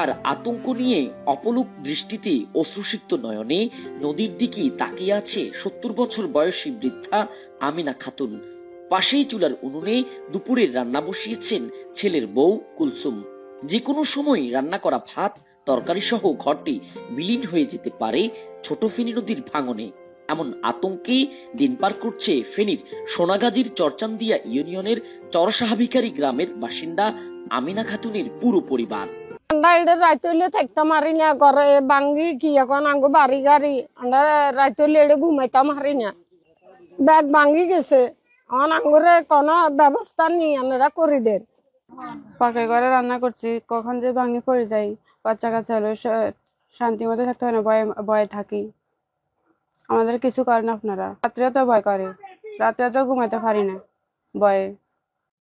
আর আতঙ্ক নিয়ে অপলক দৃষ্টিতে অশ্রুসিক্ত নয়নে নদীর দিকে তাকিয়ে আছে ৭০ বছর বয়সী বৃদ্ধা আমিনা খাতুন। পাশেই চুলার উনুনে দুপুরের রান্না বসিয়েছেন ছেলের বউ কুলসুম। যে কোনো সময় রান্না করা ভাত তরকারি সহ ঘরটি বিলীন হয়ে যেতে পারে ছোট ফেনী নদীর ভাঙনে। এমন আতঙ্কে দিন পার করছে ফেনীর সোনাগাজীর চরচান্দিয়া ইউনিয়নের চরসাহাবিকারী গ্রামের বাসিন্দা আমিনা খাতুনের পুরো পরিবার। রাইতলে থাকতাম হারি না, ঘরে ভাঙ্গি কি এখন আঙ্গো বাড়ি গাড়ি আমরা রাইতলে এড়ে ঘুমাইতাম হারি না। ব্যাগ ভাঙ্গি গেছে, এখন আঙ্গুরে কোনো ব্যবস্থা নেই, আপনারা করে দেন। পাকা ঘরে রান্না করছি, কখন যে ভাঙি পড়ে যাই, বাচ্চা কাচ্চা হলো শান্তি মতো থাকতে হয় না, ভয়ে থাকি। আমাদের কিছু করেন আপনারা। রাত্রে তো ভয় করে, রাত্রে তো ঘুমাইতে পারি না ভয়ে।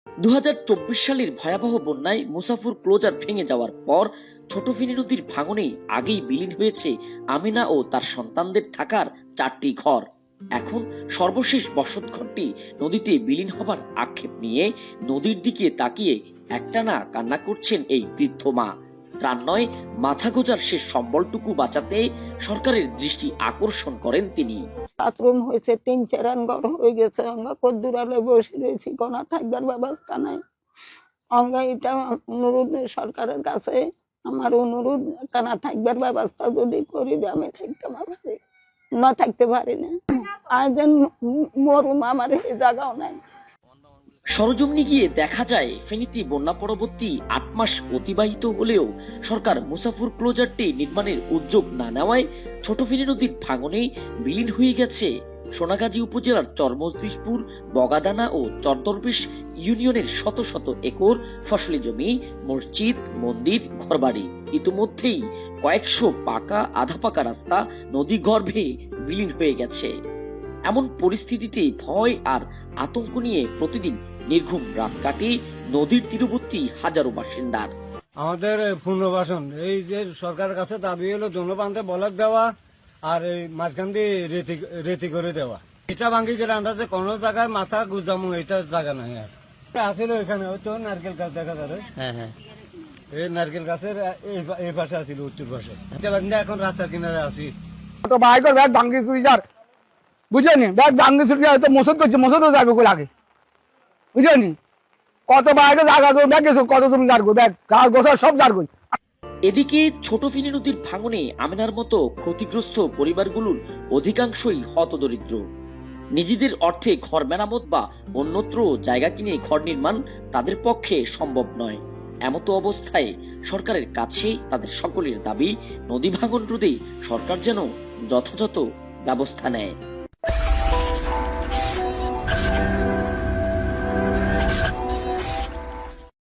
২০২৪ সালের ভয়াবহ বন্যায় মুসাফুর ক্লোজার ভেঙে যাওয়ার পর ছোট ফেনী নদীর ভাঙনে আগেই বিলীন হয়েছে আমিনা ও তার সন্তানদের থাকার 4টি ঘর। এখন সর্বশেষ বসত ঘরটি নদীতে বিলীন হবার আক্ষেপ নিয়ে নদীর দিকে তাকিয়ে একটানা কান্না করছেন এই বৃদ্ধ মা। ত্রাণ নয়, মাথা গোজার শেষ সম্বলটুকু বাঁচাতে সরকারের দৃষ্টি আকর্ষণ করেন তিনি। বাথরুম হয়েছে, 3-4 ঘর হয়ে গেছে, আমরা কদ্দুরালে বসে রয়েছি, কোনো থাকবার ব্যবস্থা নাই। আমরা এটা অনুরোধ সরকারের কাছে, আমার অনুরোধ কানা থাকবার ব্যবস্থা যদি করি যে আমি থাকতে পারি, না থাকতে পারি না। আর যেন মরুম, আমার এই জায়গাও নাই। সরজমিনে গিয়ে দেখা যায় ফেনীতে বন্যা পরবর্তী 8 মাস অতিবাহিত হলেও সরকার মুসাফুর ক্লোজারটি নির্মাণের উদ্যোগ না নেওয়ায় ছোট ফেনী নদীর ভাঙনে বিলীন হয়ে গেছে সোনাগাজী উপজেলার চরমজদিসপুর, বগাদানা ও চরদরবেশ ইউনিয়নের শত শত একর ফসলি জমি, মসজিদ, মন্দির, ঘরবাড়ি। ইতিমধ্যেই কয়েকশো পাকা আধা পাকা রাস্তা নদী গর্ভে বিলীন হয়ে গেছে। এমন পরিস্থিতিতে ভয় আর আতঙ্ক নিয়ে প্রতিদিন নির্ঘুম রাত কাটে নদীর তীরবর্তী হাজারো বাসিন্দার। আমাদের পুনর্বাসন এই যে সরকারের কাছে দাবি হলো দোনোপান্তে বলক দেওয়া আর এই মাঝখান দিয়ে রেতি করে দেওয়া। এটা ভাঙ্গি গেলে আমরা যে কোনো জায়গায় মাথা গুজামু এটা জায়গা নাই। আর আসলে ওইখানে হয়তো নারকেল গাছ দেখা যাবে, এই নারকেল গাছের এই পাশে আছিল উত্তর পাশে। এখন রাস্তার কিনারে আছি। তো বাইকের ব্যাগ ভাঙ্গি সুইজার বুঝেনি, ব্যাগ ভাঙ্গি সুইজার হয়তো মসুদ করছে, মসুদও যাবে কোল আগে বুঝেনি। কত বাইকে জায়গা ব্যাগ গেছো, কত তুমি যারগো ব্যাগ গাছ গোসা সব যারগো। এদিকে ছোট ফেনী নদীর ভাঙনে আমিনার মতো ক্ষতিগ্রস্ত পরিবারগুলোর অধিকাংশই হতদরিদ্র। নিজেদের অর্থে ঘর মেরামত বা অন্যত্র জায়গা কিনে ঘর নির্মাণ তাদের পক্ষে সম্ভব নয়। এমতো অবস্থায় সরকারের কাছে তাদের সকলের দাবি নদী ভাঙন রোধে সরকার যেন যথাযথ ব্যবস্থা নেয়।